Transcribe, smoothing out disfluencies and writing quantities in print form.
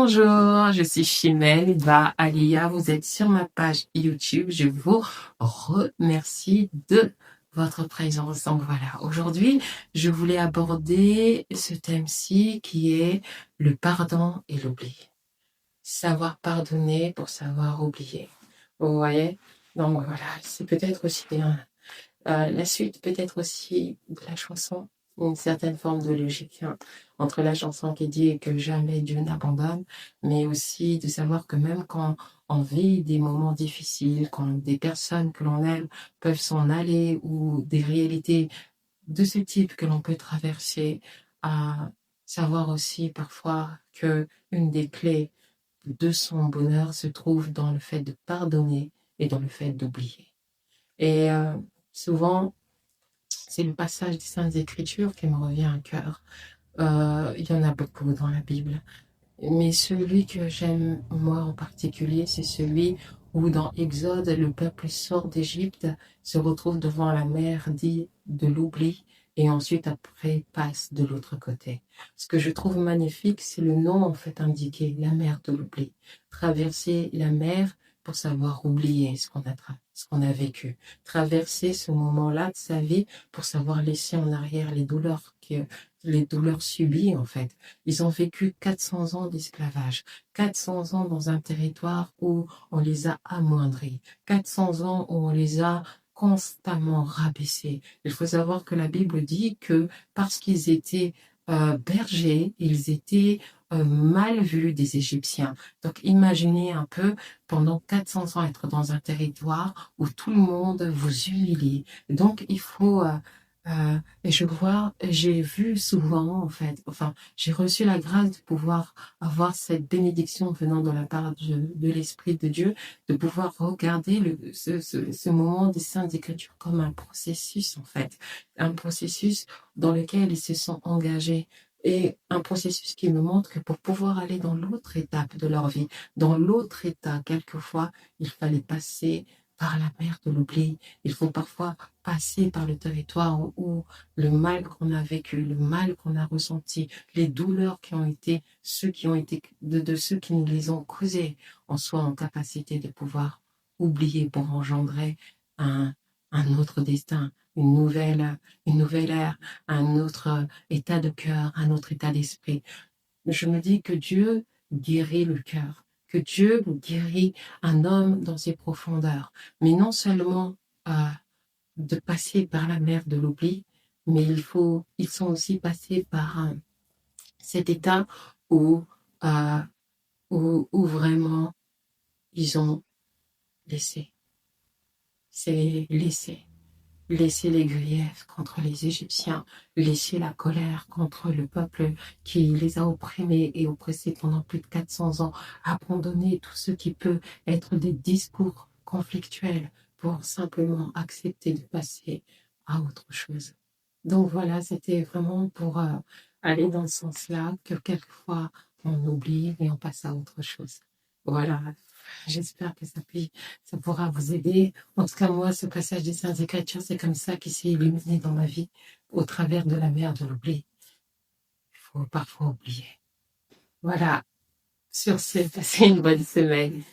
Bonjour, je suis Chimène Alia. Vous êtes sur ma page YouTube. Je vous remercie de votre présence. Donc voilà, aujourd'hui, je voulais aborder ce thème-ci qui est le pardon et l'oubli. Savoir pardonner pour savoir oublier. Vous voyez? Donc voilà, c'est peut-être aussi la suite peut-être aussi de la chanson, une certaine forme de logique entre la chanson qui dit que jamais Dieu n'abandonne, mais aussi de savoir que même quand on vit des moments difficiles, quand des personnes que l'on aime peuvent s'en aller ou des réalités de ce type que l'on peut traverser, à savoir aussi parfois que une des clés de son bonheur se trouve dans le fait de pardonner et dans le fait d'oublier. Et souvent, c'est le passage des Saintes Écritures qui me revient à cœur. Il y en a beaucoup dans la Bible. Mais celui que j'aime, moi en particulier, c'est celui où dans Exode, le peuple sort d'Égypte, se retrouve devant la mer dite de l'oubli, et ensuite après passe de l'autre côté. Ce que je trouve magnifique, c'est le nom en fait indiqué, la mer de l'oubli. Traverser la mer pour savoir oublier ce qu'on a vécu. Traverser ce moment-là de sa vie pour savoir laisser en arrière les douleurs subies en fait. Ils ont vécu 400 ans d'esclavage, 400 ans dans un territoire où on les a amoindris, 400 ans où on les a constamment rabaissés. Il faut savoir que la Bible dit que parce qu'ils étaient bergers, ils étaient mal vus des Égyptiens. Donc imaginez un peu pendant 400 ans être dans un territoire où tout le monde vous humilie. Donc il faut et j'ai vu souvent, en fait, enfin, j'ai reçu la grâce de pouvoir avoir cette bénédiction venant de la part de l'Esprit de Dieu, de pouvoir regarder ce moment des Saintes Écritures comme un processus, en fait, un processus dans lequel ils se sont engagés. Et un processus qui me montre que pour pouvoir aller dans l'autre étape de leur vie, dans l'autre état, quelquefois, il fallait passer par la mer de l'oubli. Il faut parfois passer par le territoire où le mal qu'on a vécu, le mal qu'on a ressenti, les douleurs qui ont été, ceux qui ont été, de ceux qui nous les ont causés, on soit en capacité de pouvoir oublier pour engendrer un, un autre destin, une nouvelle ère, un autre état de cœur, un autre état d'esprit. Je me dis que Dieu guérit le cœur, que Dieu guérit un homme dans ses profondeurs, mais non seulement de passer par la mer de l'oubli, mais ils sont aussi passés par cet état où, euh, où vraiment ils ont laissé, c'est laisser les griefs contre les Égyptiens, laisser la colère contre le peuple qui les a opprimés et oppressés pendant plus de 400 ans, abandonner tout ce qui peut être des discours conflictuels pour simplement accepter de passer à autre chose. Donc voilà, c'était vraiment pour aller dans ce sens-là, que quelquefois on oublie et on passe à autre chose. Voilà, j'espère que ça pourra vous aider. En tout cas, moi, ce passage des Saintes Écritures, c'est comme ça qu'il s'est illuminé dans ma vie, au travers de la mer de l'oubli. Il faut parfois oublier. Voilà, sur ce, passez une bonne semaine.